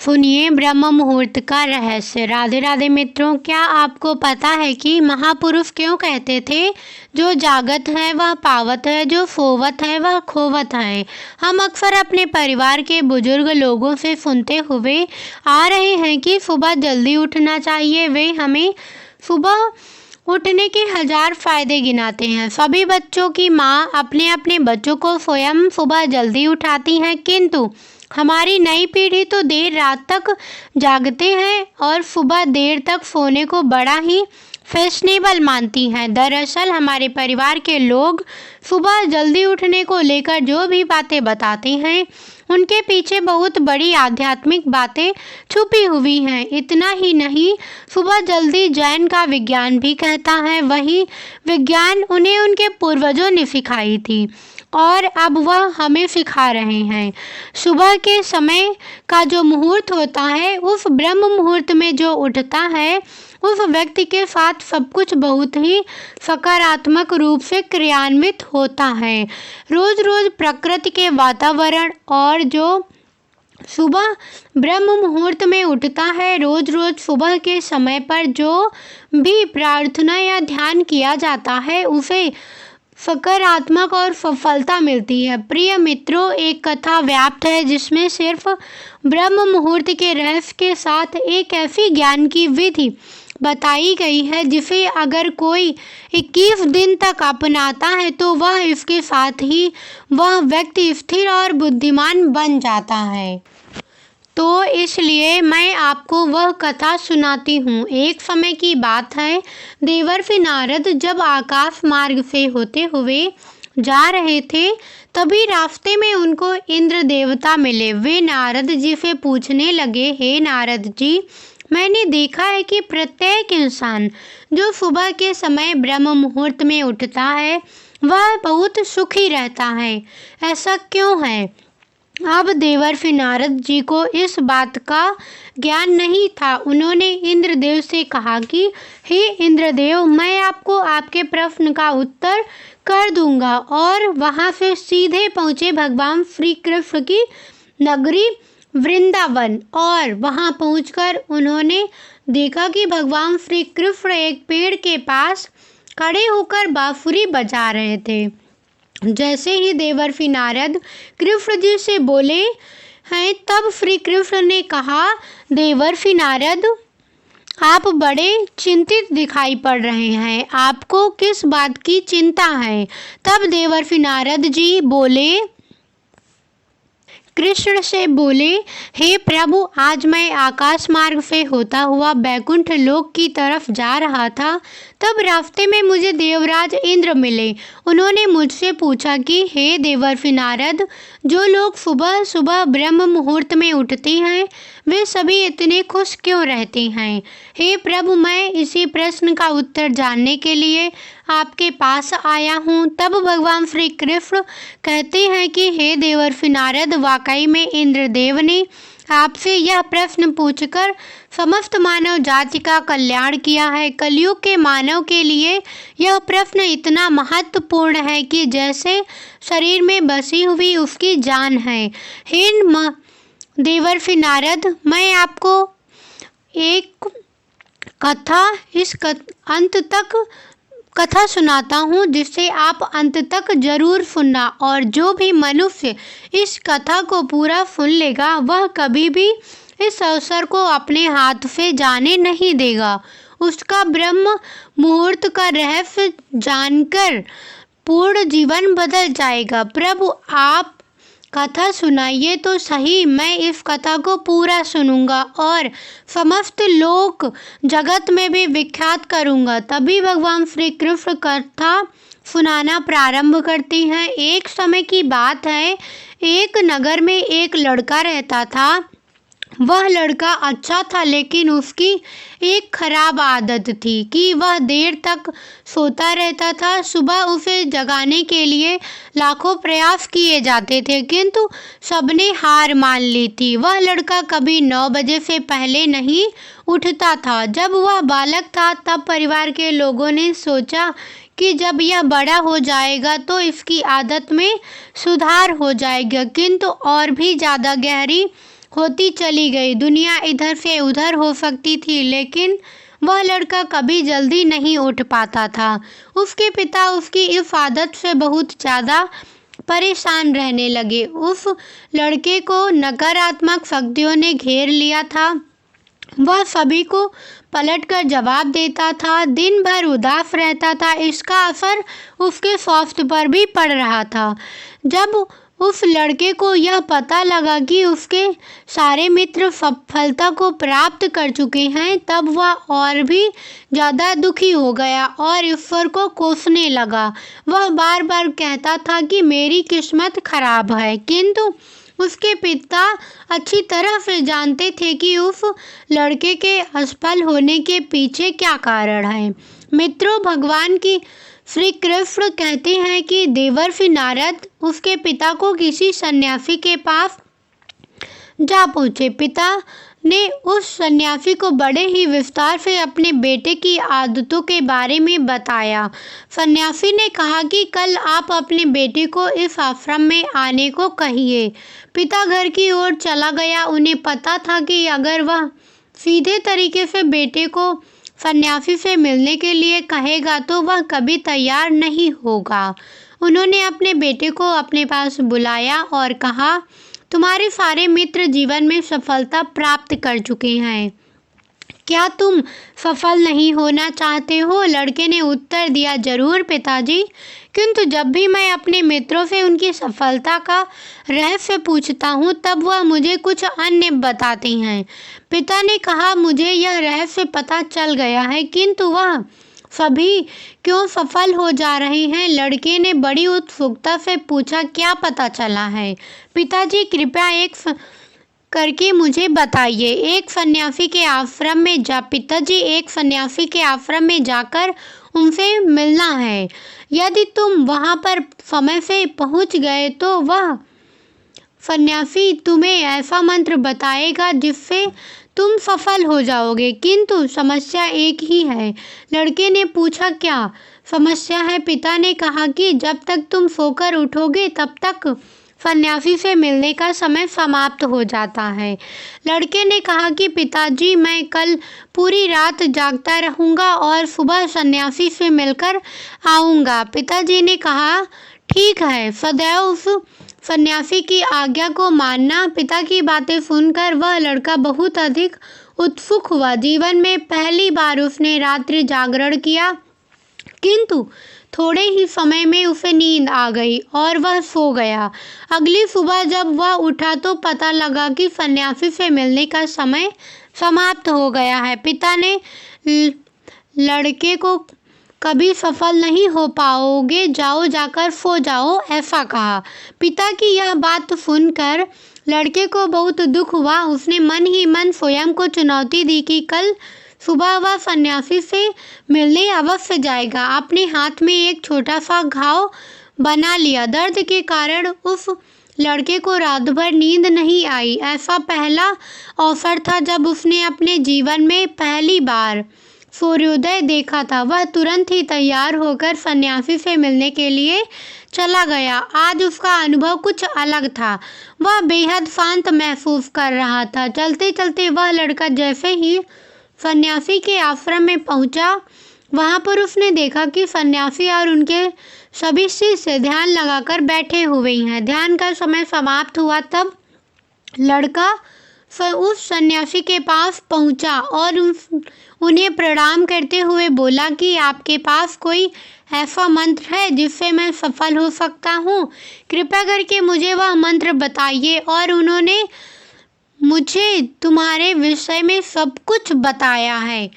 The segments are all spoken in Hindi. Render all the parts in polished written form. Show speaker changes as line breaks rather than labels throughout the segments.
सुनिए ब्रह्म मुहूर्त का रहस्य। राधे राधे मित्रों, क्या आपको पता है कि महापुरुष क्यों कहते थे, जो जागत है वह पावत है, जो सोवत है वह खोवत है। हम अक्सर अपने परिवार के बुजुर्ग लोगों से सुनते हुए आ रहे हैं कि सुबह जल्दी उठना चाहिए। वे हमें सुबह उठने के 1000 फायदे गिनाते हैं। सभी बच्चों की माँ अपने अपने बच्चों को स्वयं सुबह जल्दी उठाती हैं, किंतु हमारी नई पीढ़ी तो देर रात तक जागते हैं और सुबह देर तक सोने को बड़ा ही फैशनेबल मानती हैं। दरअसल हमारे परिवार के लोग सुबह जल्दी उठने को लेकर जो भी बातें बताते हैं, उनके पीछे बहुत बड़ी आध्यात्मिक बातें छुपी हुई हैं। इतना ही नहीं, सुबह जल्दी जैन का विज्ञान भी कहता है। वही विज्ञान उन्हें उनके पूर्वजों ने सिखाई थी और अब वह हमें सिखा रहे हैं। सुबह के समय का जो मुहूर्त होता है, उस ब्रह्म मुहूर्त में जो उठता है, उस व्यक्ति के साथ सब कुछ बहुत ही सकारात्मक रूप से क्रियान्वित होता है। रोज रोज प्रकृति के वातावरण और जो सुबह ब्रह्म मुहूर्त में उठता है, रोज रोज सुबह के समय पर जो भी प्रार्थना या ध्यान किया जाता है, उसे सकारात्मक और सफलता मिलती है। प्रिय मित्रों, एक कथा व्याप्त है जिसमें सिर्फ ब्रह्म मुहूर्त के रहस्य के साथ एक ऐसी ज्ञान की विधि बताई गई है जिसे अगर कोई 21 दिन तक अपनाता है तो वह इसके साथ ही वह व्यक्ति स्थिर और बुद्धिमान बन जाता है। तो इसलिए मैं आपको वह कथा सुनाती हूँ। एक समय की बात है, देवर्षि नारद जब आकाश मार्ग से होते हुए जा रहे थे, तभी रास्ते में उनको इंद्र देवता मिले। वे नारद जी से पूछने लगे, हे नारद जी, मैंने देखा है कि प्रत्येक इंसान जो सुबह के समय ब्रह्म मुहूर्त में उठता है, वह बहुत सुखी रहता है। ऐसा क्यों है? अब देवर्षि नारद जी को इस बात का ज्ञान नहीं था। उन्होंने इंद्रदेव से कहा कि हे इंद्रदेव, मैं आपको आपके प्रश्न का उत्तर कर दूंगा। और वहां से सीधे पहुंचे भगवान श्री कृष्ण की नगरी वृंदावन। और वहां पहुंचकर उन्होंने देखा कि भगवान श्री कृष्ण एक पेड़ के पास खड़े होकर बांसुरी बजा रहे थे। जैसे ही देवर्षि नारद कृष्ण जी से बोले हैं, तब श्री कृष्ण ने कहा, देवर्षि नारद, आप बड़े चिंतित दिखाई पड़ रहे हैं, आपको किस बात की चिंता है? तब देवर्षि नारद जी बोले, कृष्ण से बोले, हे प्रभु, आज मैं आकाश मार्ग से होता हुआ बैकुंठ लोक की तरफ जा रहा था, तब रास्ते में मुझे देवराज इंद्र मिले। उन्होंने मुझसे पूछा कि हे देवर्षि नारद, जो लोग सुबह सुबह ब्रह्म मुहूर्त में उठते हैं, वे सभी इतने खुश क्यों रहते हैं? हे प्रभु, मैं इसी प्रश्न का उत्तर जानने के लिए आपके पास आया हूँ। तब भगवान श्री कृष्ण कहते हैं कि हे देवर्षि नारद, वाकई में इंद्रदेव ने आपसे यह प्रश्न पूछकर समस्त मानव जाति का कल्याण किया है। कलयुग के मानव के लिए यह प्रश्न इतना महत्वपूर्ण है कि जैसे शरीर में बसी हुई उसकी जान है। हे देवर्षि नारद, मैं आपको एक अंत तक कथा सुनाता हूँ, जिससे आप अंत तक जरूर सुनना। और जो भी मनुष्य इस कथा को पूरा सुन लेगा, वह कभी भी इस अवसर को अपने हाथ से जाने नहीं देगा। उसका ब्रह्म मुहूर्त का रहस्य जानकर पूर्ण जीवन बदल जाएगा। प्रभु, आप कथा सुनाइए तो सही, मैं इस कथा को पूरा सुनूंगा और समस्त लोक जगत में भी विख्यात करूंगा। तभी भगवान श्री कृष्ण कथा सुनाना प्रारंभ करते हैं। एक समय की बात है, एक नगर में एक लड़का रहता था। वह लड़का अच्छा था, लेकिन उसकी एक खराब आदत थी कि वह देर तक सोता रहता था। सुबह उसे जगाने के लिए लाखों प्रयास किए जाते थे, किंतु सबने हार मान ली थी। वह लड़का कभी 9 बजे से पहले नहीं उठता था। जब वह बालक था, तब परिवार के लोगों ने सोचा कि जब यह बड़ा हो जाएगा तो इसकी आदत में सुधार हो जाएगा, किंतु और भी ज़्यादा गहरी होती चली गई। दुनिया इधर से उधर हो सकती थी, लेकिन वह लड़का कभी जल्दी नहीं उठ पाता था। उसके पिता उसकी इस आदत से बहुत ज़्यादा परेशान रहने लगे। उस लड़के को नकारात्मक शक्तियों ने घेर लिया था। वह सभी को पलटकर जवाब देता था, दिन भर उदास रहता था। इसका असर उसके स्वास्थ्य पर भी पड़ रहा था। जब उस लड़के को यह पता लगा कि उसके सारे मित्र सफलता को प्राप्त कर चुके हैं, तब वह और भी ज़्यादा दुखी हो गया और ईश्वर को कोसने लगा। वह बार बार कहता था कि मेरी किस्मत खराब है, किंतु उसके पिता अच्छी तरह से जानते थे कि उस लड़के के असफल होने के पीछे क्या कारण है। मित्रों, भगवान की श्री कृष्ण कहते हैं कि देवर्षि नारद उसके पिता को किसी सन्यासी के पास जा पहुँचे। पिता ने उस सन्यासी को बड़े ही विस्तार से अपने बेटे की आदतों के बारे में बताया। सन्यासी ने कहा कि कल आप अपने बेटे को इस आश्रम में आने को कहिए। पिता घर की ओर चला गया। उन्हें पता था कि अगर वह सीधे तरीके से बेटे को सन्यासी से मिलने के लिए कहेगा तो वह कभी तैयार नहीं होगा। उन्होंने अपने बेटे को अपने पास बुलाया और कहा, तुम्हारे सारे मित्र जीवन में सफलता प्राप्त कर चुके हैं, क्या तुम सफल नहीं होना चाहते हो? लड़के ने उत्तर दिया, जरूर पिताजी, किंतु जब भी मैं अपने मित्रों से उनकी सफलता का रहस्य पूछता हूँ तब वह मुझे कुछ अन्य बताते हैं। पिता ने कहा, मुझे यह रहस्य पता चल गया है, किंतु वह सभी क्यों सफल हो जा रहे हैं? लड़के ने बड़ी उत्सुकता से पूछा, क्या पता चला है? पिताजी, कृपया एक करके मुझे बताइए। एक सन्यासी के आश्रम में जाकर उनसे मिलना है। यदि तुम वहां पर समय से पहुंच गए तो वह सन्यासी तुम्हें ऐसा मंत्र बताएगा जिससे तुम सफल हो जाओगे, किंतु समस्या एक ही है। लड़के ने पूछा, क्या समस्या है? पिता ने कहा कि जब तक तुम सोकर उठोगे तब तक सन्यासी से मिलने का समय समाप्त हो जाता है। लड़के ने कहा कि पिताजी, मैं कल पूरी रात जागता रहूँगा और सुबह सन्यासी से मिलकर आऊँगा। पिताजी ने कहा, ठीक है, सदैव उस सन्यासी की आज्ञा को मानना। पिता की बातें सुनकर वह लड़का बहुत अधिक उत्सुक हुआ। जीवन में पहली बार उसने रात्रि जागरण किया, किंतु थोड़े ही समय में उसे नींद आ गई और वह सो गया। अगली सुबह जब वह उठा तो पता लगा कि सन्यासी से मिलने का समय समाप्त हो गया है। पिता ने लड़के को कभी सफल नहीं हो पाओगे, जाओ जाकर सो जाओ, ऐसा कहा। पिता की यह बात सुनकर लड़के को बहुत दुख हुआ। उसने मन ही मन स्वयं को चुनौती दी कि कल सुबह वह सन्यासी से मिलने अवश्य जाएगा। अपने हाथ में एक छोटा सा घाव बना लिया। दर्द के कारण उस लड़के को रात भर नींद नहीं आई। ऐसा पहला अवसर था जब उसने अपने जीवन में पहली बार सूर्योदय देखा था। वह तुरंत ही तैयार होकर सन्यासी से मिलने के लिए चला गया। आज उसका अनुभव कुछ अलग था। वह बेहद शांत महसूस कर रहा था। चलते चलते वह लड़का जैसे ही सन्यासी के आश्रम में पहुंचा, वहां पर उसने देखा कि सन्यासी और उनके सभी शिष्य ध्यान लगाकर बैठे हुए हैं। ध्यान का समय समाप्त हुआ तब लड़का उस सन्यासी के पास पहुंचा और उन्हें प्रणाम करते हुए बोला कि आपके पास कोई ऐसा मंत्र है जिससे मैं सफल हो सकता हूँ? कृपया करके मुझे वह मंत्र बताइए। और उन्होंने मुझे तुम्हारे विषय में सब कुछ बताया है।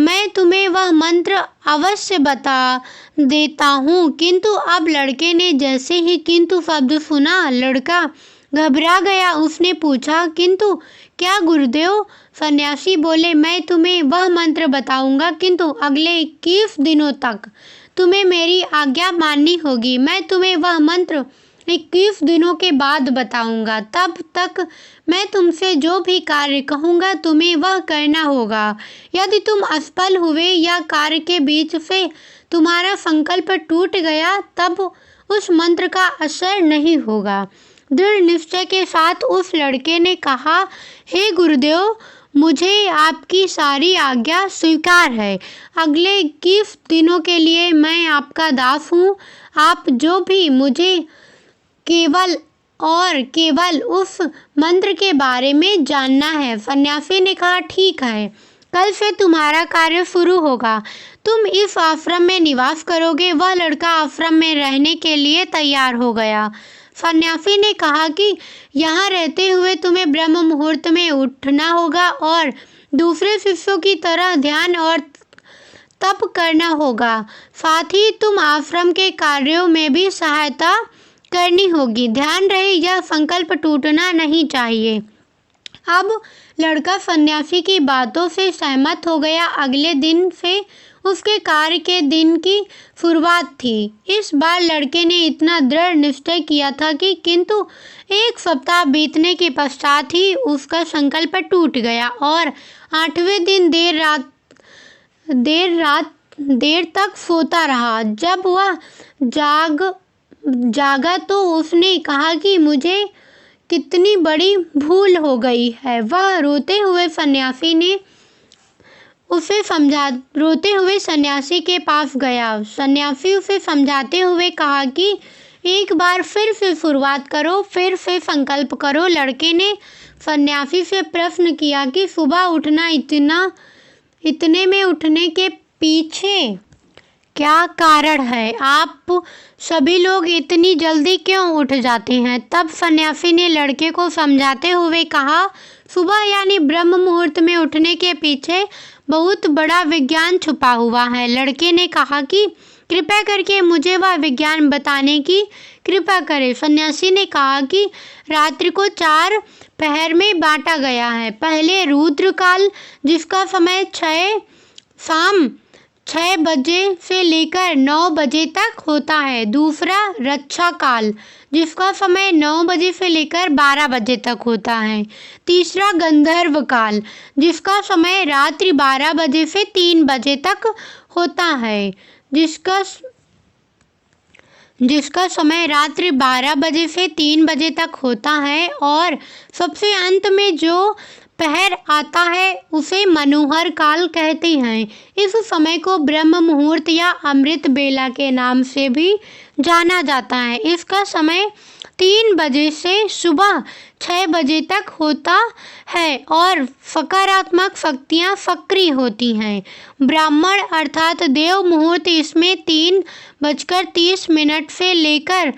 मैं तुम्हें वह मंत्र अवश्य बता देता हूँ। किंतु अब लड़के ने जैसे ही किंतु शब्द सुना, लड़का घबरा गया। उसने पूछा, किंतु क्या गुरुदेव? सन्यासी बोले, मैं तुम्हें वह मंत्र बताऊंगा, किंतु अगले 21 दिनों तक तुम्हें मेरी आज्ञा माननी होगी। मैं तुम्हें वह मंत्र 21 दिनों के बाद बताऊंगा। तब तक मैं तुमसे जो भी कार्य कहूँगा तुम्हें वह करना होगा। यदि तुम असफल हुए या कार्य के बीच से तुम्हारा संकल्प टूट गया, तब उस मंत्र का असर नहीं होगा। दृढ़ निश्चय के साथ उस लड़के ने कहा, हे गुरुदेव, मुझे आपकी सारी आज्ञा स्वीकार है। अगले 21 दिनों के लिए मैं आपका दास हूँ। आप जो भी मुझे केवल और केवल उस मंत्र के बारे में जानना है। सन्यासी ने कहा, ठीक है, कल से तुम्हारा कार्य शुरू होगा। तुम इस आश्रम में निवास करोगे। वह लड़का आश्रम में रहने के लिए तैयार हो गया। सन्यासी ने कहा कि यहाँ रहते हुए तुम्हें ब्रह्म मुहूर्त में उठना होगा और दूसरे शिष्यों की तरह ध्यान और तप करना होगा। साथ ही तुम आश्रम के कार्यों में भी सहायता करनी होगी। ध्यान रहे, यह संकल्प टूटना नहीं चाहिए। अब लड़का सन्यासी की बातों से सहमत हो गया। अगले दिन से उसके कार्य के दिन की शुरुआत थी। इस बार लड़के ने इतना दृढ़ निश्चय किया था कि किंतु 1 सप्ताह बीतने के पश्चात ही उसका संकल्प टूट गया और 8वें दिन देर तक सोता रहा। जब वह जागा तो उसने कहा कि मुझे कितनी बड़ी भूल हो गई है। वह रोते हुए सन्यासी के पास गया। सन्यासी उसे समझाते हुए कहा कि एक बार फिर से शुरुआत करो, फिर से संकल्प करो। लड़के ने सन्यासी से प्रश्न किया कि सुबह उठना इतने में उठने के पीछे क्या कारण है? आप सभी लोग इतनी जल्दी क्यों उठ जाते हैं? तब सन्यासी ने लड़के को समझाते हुए कहा, सुबह यानी ब्रह्म मुहूर्त में उठने के पीछे बहुत बड़ा विज्ञान छुपा हुआ है। लड़के ने कहा कि कृपया करके मुझे वह विज्ञान बताने की कृपा करें। सन्यासी ने कहा कि रात्रि को 4 पहर में बांटा गया है। पहले रुद्र काल, जिसका समय शाम 6 बजे से लेकर 9 बजे तक होता है। दूसरा रक्षा काल, जिसका समय 9 बजे से लेकर 12 बजे तक होता है। तीसरा गंधर्व काल, जिसका समय रात्रि 12 बजे से 3 बजे तक होता है, जिसका समय रात्रि 12 बजे से 3 बजे तक होता है। और सबसे अंत में जो पहर आता है उसे मनोहर काल कहते हैं। इस समय को ब्रह्म मुहूर्त या अमृत बेला के नाम से भी जाना जाता है। इसका समय 3 बजे से सुबह 6 बजे तक होता है और सकारात्मक शक्तियाँ सक्रिय होती हैं। ब्राह्मण अर्थात देव मुहूर्त, इसमें 3:30 से लेकर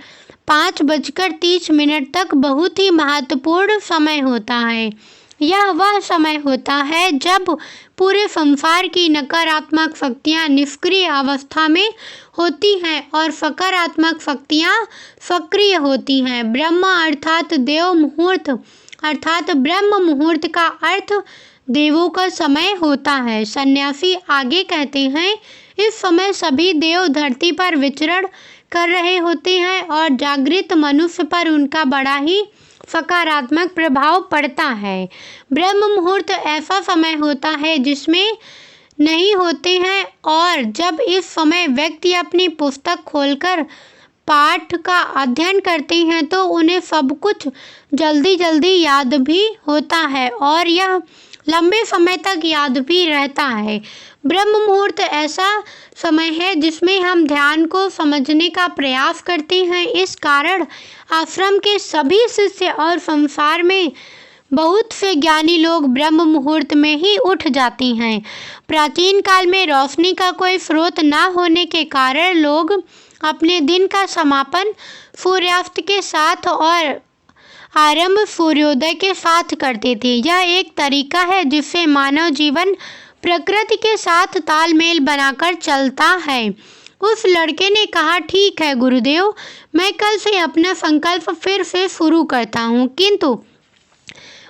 5:30 तक बहुत ही महत्वपूर्ण समय होता है। यह वह समय होता है जब पूरे संसार की नकारात्मक शक्तियाँ निष्क्रिय अवस्था में होती हैं और सकारात्मक शक्तियाँ सक्रिय होती हैं। ब्रह्म अर्थात देव मुहूर्त अर्थात ब्रह्म मुहूर्त का अर्थ देवों का समय होता है। सन्यासी आगे कहते हैं, इस समय सभी देव धरती पर विचरण कर रहे होते हैं और जागृत मनुष्य पर उनका बड़ा ही सकारात्मक प्रभाव पड़ता है। ब्रह्म मुहूर्त ऐसा समय होता है जिसमें नहीं होते हैं और जब इस समय व्यक्ति अपनी पुस्तक खोलकर पाठ का अध्ययन करते हैं तो उन्हें सब कुछ जल्दी याद भी होता है और यह लंबे समय तक याद भी रहता है। ब्रह्म मुहूर्त ऐसा समय है जिसमें हम ध्यान को समझने का प्रयास करते हैं। इस कारण आश्रम के सभी शिष्य और संसार में बहुत से ज्ञानी लोग ब्रह्म मुहूर्त में ही उठ जाते हैं। प्राचीन काल में रोशनी का कोई स्रोत न होने के कारण लोग अपने दिन का समापन सूर्यास्त के साथ और आरंभ सूर्योदय के साथ करते थे। यह एक तरीका है जिससे मानव जीवन प्रकृति के साथ तालमेल बनाकर चलता है। उस लड़के ने कहा, ठीक है गुरुदेव, मैं कल से अपना संकल्प फिर से शुरू करता हूँ, किंतु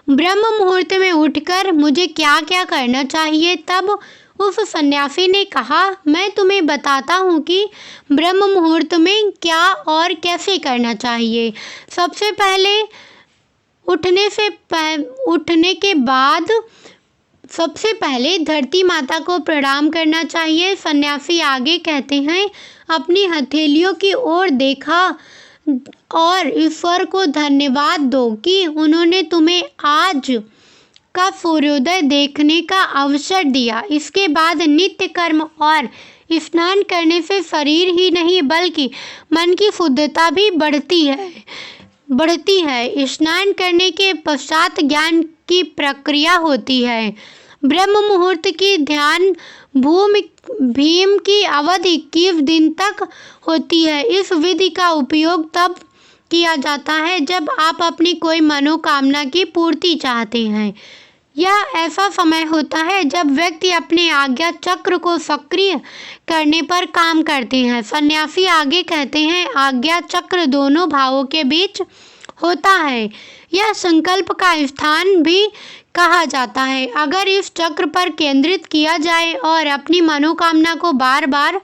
ब्रह्म मुहूर्त में उठकर मुझे क्या क्या करना चाहिए? तब उस सन्यासी ने कहा, मैं तुम्हें बताता हूँ कि ब्रह्म मुहूर्त में क्या और कैसे करना चाहिए। सबसे पहले उठने के बाद सबसे पहले धरती माता को प्रणाम करना चाहिए। सन्यासी आगे कहते हैं, अपनी हथेलियों की ओर और ईश्वर को धन्यवाद दो कि उन्होंने तुम्हें आज का सूर्योदय देखने का अवसर दिया। इसके बाद नित्य कर्म और स्नान करने से शरीर ही नहीं बल्कि मन की शुद्धता भी बढ़ती है। स्नान करने के पश्चात ज्ञान की प्रक्रिया होती है। ब्रह्म मुहूर्त की ध्यान भीम की अवधि 21 दिन तक होती है। इस विधि का उपयोग तब किया जाता है जब आप अपनी कोई मनोकामना की पूर्ति चाहते हैं। यह ऐसा समय होता है जब व्यक्ति अपने आज्ञा चक्र को सक्रिय करने पर काम करते हैं। सन्यासी आगे कहते हैं, आज्ञा चक्र दोनों भावों के बीच होता है। यह संकल्प का स्थान भी कहा जाता है। अगर इस चक्र पर केंद्रित किया जाए और अपनी मनोकामना को बार बार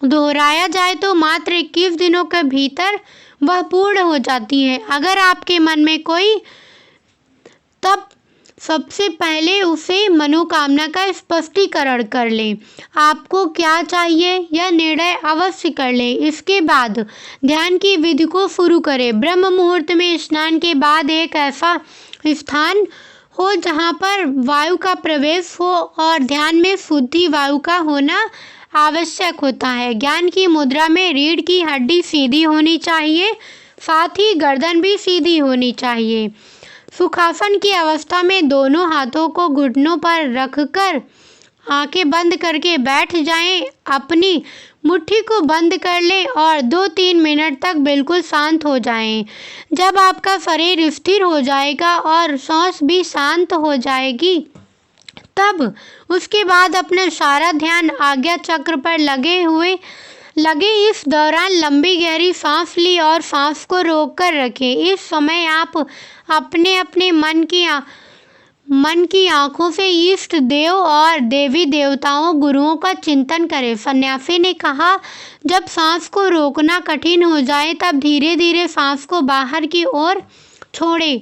दोहराया जाए तो मात्र 21 दिनों के भीतर वह पूर्ण हो जाती है। अगर आपके मन में कोई, तब सबसे पहले उसे मनोकामना का स्पष्टीकरण कर लें। आपको क्या चाहिए यह निर्णय अवश्य कर लें। इसके बाद ध्यान की विधि को शुरू करें। ब्रह्म मुहूर्त में स्नान के बाद एक ऐसा स्थान हो जहाँ पर वायु का प्रवेश हो और ध्यान में शुद्धि वायु का होना आवश्यक होता है। ज्ञान की मुद्रा में रीढ़ की हड्डी सीधी होनी चाहिए, साथ ही गर्दन भी सीधी होनी चाहिए। सुखासन की अवस्था में दोनों हाथों को घुटनों पर रखकर आंखें बंद करके बैठ जाएं। अपनी मुट्ठी को बंद कर लें और 2-3 मिनट तक बिल्कुल शांत हो जाएं। जब आपका शरीर स्थिर हो जाएगा और सांस भी शांत हो जाएगी, तब उसके बाद अपना सारा ध्यान आज्ञा चक्र पर लगे। इस दौरान लंबी गहरी सांस ली और सांस को रोककर रखें। इस समय आप अपने मन की आंखों से इष्ट देव और देवी देवताओं गुरुओं का चिंतन करें। सन्यासी ने कहा, जब सांस को रोकना कठिन हो जाए तब धीरे धीरे सांस को बाहर की ओर छोड़ें।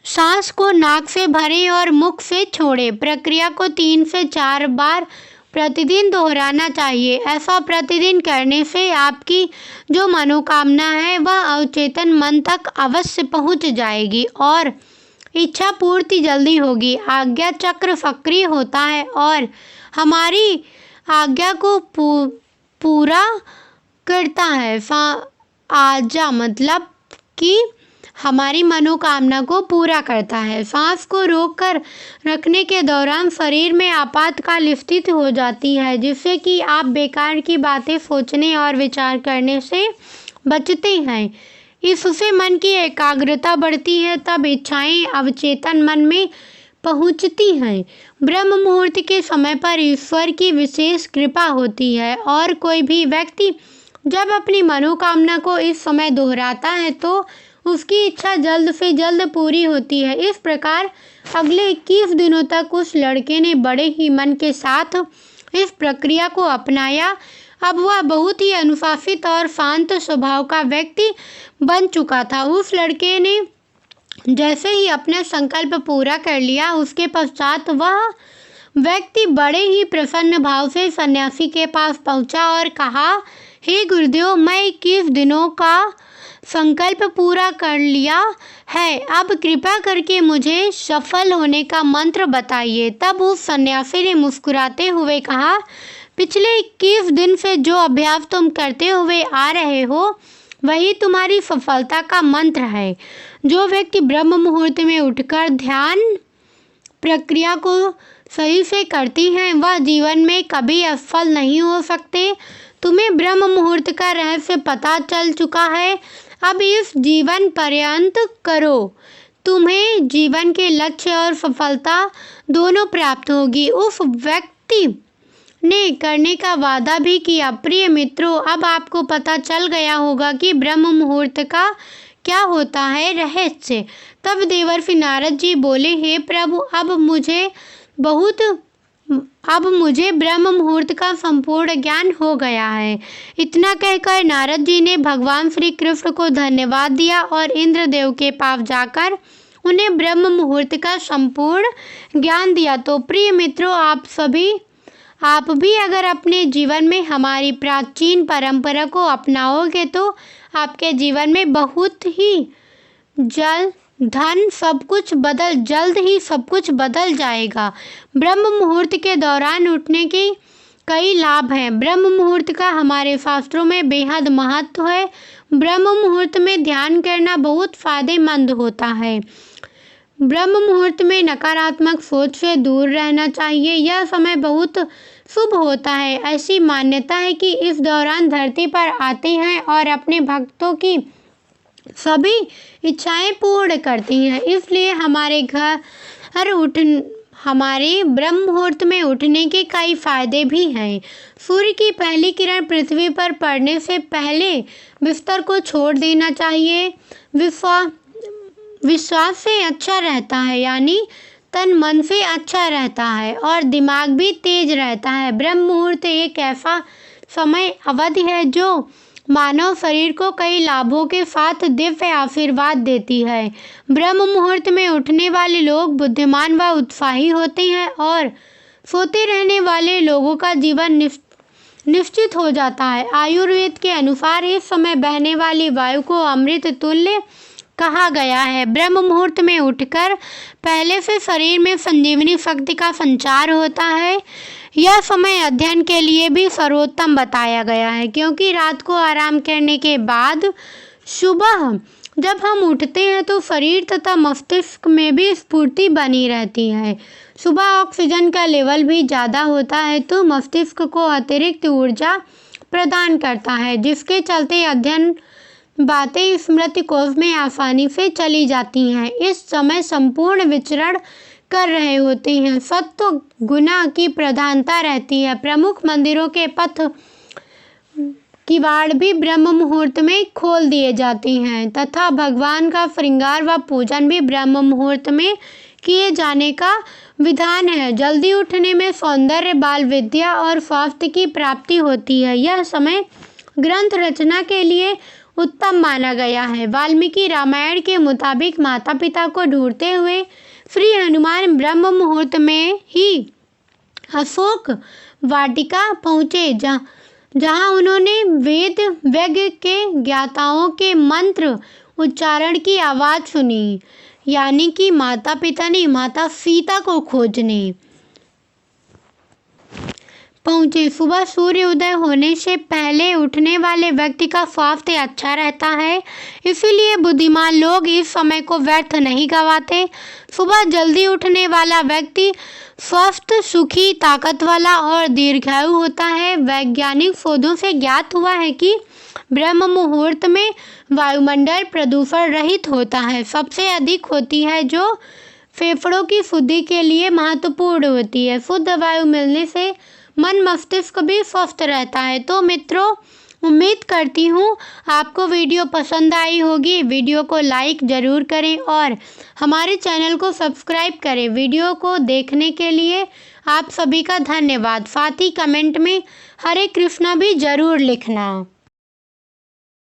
सांस को नाक से भरें और मुख से छोड़ें। प्रक्रिया को 3 से 4 बार प्रतिदिन दोहराना चाहिए। ऐसा प्रतिदिन करने से आपकी जो मनोकामना है वह अवचेतन मन तक अवश्य पहुंच जाएगी और इच्छा पूर्ति जल्दी होगी। आज्ञा चक्र सक्रिय होता है और हमारी आज्ञा को पूरा करता है। आज्ञा मतलब कि हमारी मनोकामना को पूरा करता है। सांस को रोककर रखने के दौरान शरीर में आपातकाल स्थिति हो जाती है, जिससे कि आप बेकार की बातें सोचने और विचार करने से बचते हैं। इससे मन की एकाग्रता बढ़ती है, तब इच्छाएं अवचेतन मन में पहुंचती हैं। ब्रह्म मुहूर्त के समय पर ईश्वर की विशेष कृपा होती है और कोई भी व्यक्ति जब अपनी मनोकामना को इस समय दोहराता है तो उसकी इच्छा जल्द से जल्द पूरी होती है। इस प्रकार अगले 21 दिनों तक उस लड़के ने बड़े ही मन के साथ इस प्रक्रिया को अपनाया। अब वह बहुत ही अनुशासित और शांत स्वभाव का व्यक्ति बन चुका था। उस लड़के ने जैसे ही अपना संकल्प पूरा कर लिया, उसके पश्चात वह व्यक्ति बड़े ही प्रसन्न भाव से सन्यासी के पास पहुंचा और कहा, हे गुरुदेव, मैं 21 दिनों का संकल्प पूरा कर लिया है। अब कृपा करके मुझे सफल होने का मंत्र बताइए। तब उस सन्यासी ने मुस्कुराते हुए कहा, पिछले 21 दिन से जो अभ्यास तुम करते हुए आ रहे हो वही तुम्हारी सफलता का मंत्र है। जो व्यक्ति ब्रह्म मुहूर्त में उठकर ध्यान प्रक्रिया को सही से करती हैं वह जीवन में कभी असफल नहीं हो सकते। तुम्हें ब्रह्म मुहूर्त का रहस्य पता चल चुका है। अब इस जीवन पर्यंत करो, तुम्हें जीवन के लक्ष्य और सफलता दोनों प्राप्त होगी। उस व्यक्ति ने करने का वादा भी किया। प्रिय मित्रों, अब आपको पता चल गया होगा कि ब्रह्म मुहूर्त का क्या होता है रहस्य। तब देवर्षि नारद जी बोले, हे प्रभु, अब मुझे ब्रह्म मुहूर्त का संपूर्ण ज्ञान हो गया है। इतना कहकर नारद जी ने भगवान श्री कृष्ण को धन्यवाद दिया और इंद्रदेव के पास जाकर उन्हें ब्रह्म मुहूर्त का संपूर्ण ज्ञान दिया। तो प्रिय मित्रों, आप भी अगर अपने जीवन में हमारी प्राचीन परंपरा को अपनाओगे तो आपके जीवन में बहुत ही जल्द जल्द ही सब कुछ बदल जाएगा। ब्रह्म मुहूर्त के दौरान उठने के कई लाभ हैं। ब्रह्म मुहूर्त का हमारे शास्त्रों में बेहद महत्व है। ब्रह्म मुहूर्त में ध्यान करना बहुत फायदेमंद होता है। ब्रह्म मुहूर्त में नकारात्मक सोच से दूर रहना चाहिए। यह समय बहुत शुभ होता है। ऐसी मान्यता है कि इस दौरान धरती पर आते हैं और अपने भक्तों की सभी इच्छाएं पूर्ण करती हैं। इसलिए हमारे ब्रह्म मुहूर्त में उठने के कई फायदे भी हैं। सूर्य की पहली किरण पृथ्वी पर पड़ने से पहले बिस्तर को छोड़ देना चाहिए। विश्वास से अच्छा रहता है, यानी तन मन से अच्छा रहता है और दिमाग भी तेज रहता है। ब्रह्म मुहूर्त एक ऐसा समय अवधि है जो मानव शरीर को कई लाभों के साथ दिव्य आशीर्वाद देती है। ब्रह्म मुहूर्त में उठने वाले लोग बुद्धिमान व उत्साही होते हैं और सोते रहने वाले लोगों का जीवन निश्चित हो जाता है। आयुर्वेद के अनुसार इस समय बहने वाली वायु को अमृत तुल्य कहा गया है। ब्रह्म मुहूर्त में उठकर पहले से शरीर में संजीवनी शक्ति का संचार होता है। यह समय अध्ययन के लिए भी सर्वोत्तम बताया गया है, क्योंकि रात को आराम करने के बाद सुबह जब हम उठते हैं तो शरीर तथा मस्तिष्क में भी स्फूर्ति बनी रहती है। सुबह ऑक्सीजन का लेवल भी ज़्यादा होता है तो मस्तिष्क को अतिरिक्त ऊर्जा प्रदान करता है, जिसके चलते अध्ययन बातें स्मृति कोश में आसानी से चली जाती हैं। इस समय संपूर्ण विचरण कर रहे होते हैं। सत्व गुना की प्रधानता रहती है। प्रमुख मंदिरों के पथ किवाड़ भी ब्रह्म मुहूर्त में खोल दिए जाते हैं तथा भगवान का श्रृंगार व पूजन भी ब्रह्म मुहूर्त में किए जाने का विधान है। जल्दी उठने में सौंदर्य, बाल विद्या और स्वास्थ्य की प्राप्ति होती है। यह समय ग्रंथ रचना के लिए उत्तम माना गया है। वाल्मीकि रामायण के मुताबिक माता पिता को ढूंढते हुए श्री हनुमान ब्रह्म मुहूर्त में ही अशोक वाटिका पहुँचे, जहाँ उन्होंने वेद यज्ञ के ज्ञाताओं के मंत्र उच्चारण की आवाज़ सुनी, यानी कि माता पिता ने माता सीता को खोजने पहुँचे। सुबह सूर्य उदय होने से पहले उठने वाले व्यक्ति का स्वास्थ्य अच्छा रहता है, इसीलिए बुद्धिमान लोग इस समय को व्यर्थ नहीं गंवाते। सुबह जल्दी उठने वाला व्यक्ति स्वस्थ, सुखी, ताकत वाला और दीर्घायु होता है। वैज्ञानिक शोधों से ज्ञात हुआ है कि ब्रह्म मुहूर्त में वायुमंडल प्रदूषण रहित होता है। सबसे अधिक होती है जो फेफड़ों की शुद्धि के लिए महत्वपूर्ण होती है। शुद्ध वायु मिलने से मन मस्तिष्क भी स्वस्थ रहता है। तो मित्रों, उम्मीद करती हूँ आपको वीडियो पसंद आई होगी। वीडियो को लाइक ज़रूर करें और हमारे चैनल को सब्सक्राइब करें। वीडियो को देखने के लिए आप सभी का धन्यवाद। साथ ही कमेंट में हरे कृष्णा भी ज़रूर लिखना।